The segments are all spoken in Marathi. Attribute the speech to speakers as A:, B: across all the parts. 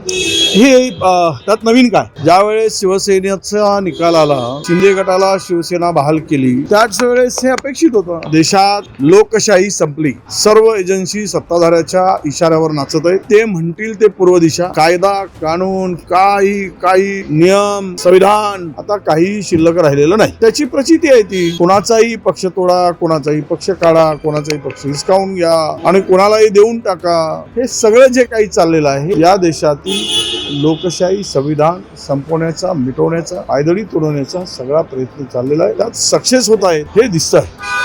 A: हे त्यात नवीन काय, ज्यावेळेस शिवसेनेचा निकाल आला, शिंदे गटाला शिवसेना बहाल केली, त्याच वेळेस हे अपेक्षित होतं. देशात लोकशाही संपली, सर्व एजन्सी सत्ताधाऱ्याच्या इशाऱ्यावर नाचत आहेत. ते म्हणतील ते पूर्व दिशा, कायदा कानून काही नियम संविधान आता काही शिल्लक राहिलेलं नाही. त्याची प्रचिती आहे ती. कोणाचाही पक्ष तोडा, कोणाचाही पक्ष काढा, कोणाचाही पक्ष हिसकावून घ्या आणि कोणालाही देऊन टाका. हे सगळं जे काही चाललेलं आहे, या देशातील लोकशाही संविधान संपवण्याचा, मिटवण्याचा, पायदळी तोडवण्याचा सगळा प्रयत्न चाललेला आहे. त्यात सक्सेस होत आहे हे दिसतंय.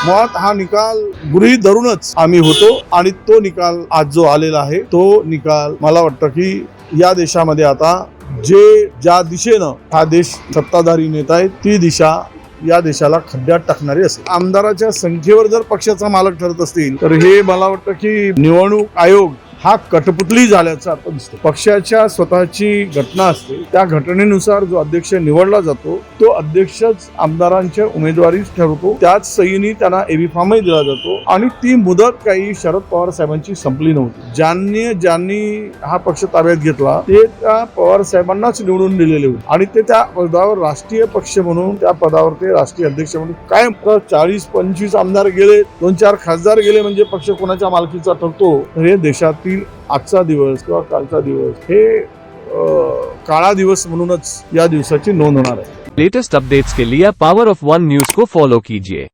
A: मुळात हा निकाल गृहीत धरूनच आम्ही होतो आणि तो निकाल आज जो आलेला आहे, तो निकाल मला वाटतं की या देशामध्ये आता ज्या दिशेनं हा देश सत्ताधारी नेत आहेत, ती दिशा या देशाला खड्ड्यात टाकणारी असेल. आमदाराच्या संख्येवर जर पक्षाचा मालक ठरत असतील तर हे मला वाटतं की निवडणूक आयोग हा कठपुतली झाल्याचा अर्थ दिसतो. पक्षाच्या स्वतःची घटना असते, त्या घटनेनुसार जो अध्यक्ष निवडला जातो तो अध्यक्षच आमदारांच्या उमेदवारीच ठरवतो. त्याच सहीने त्यांना एबी फॉर्मही दिला जातो आणि ती मुदत काही शरद पवार साहेबांची संपली नव्हती. ज्यांनी हा पक्ष ताब्यात घेतला ते त्या पवार साहेबांनाच निवडून दिलेले होते आणि ते त्या पदावर राष्ट्रीय पक्ष म्हणून, त्या पदावर ते राष्ट्रीय अध्यक्ष म्हणून कायम 40-25 आमदार गेले, 2-4 खासदार गेले म्हणजे पक्ष कोणाच्या मालकीचा ठरतो. हे देशातील आजचा दिवस किंवा कालचा दिवस हे काळा दिवस म्हणूनच या दिवसाची नोंद होणार आहे.
B: लेटेस्ट अपडेट्स के लिए पावर ऑफ वन न्यूज को फॉलो कीजिए.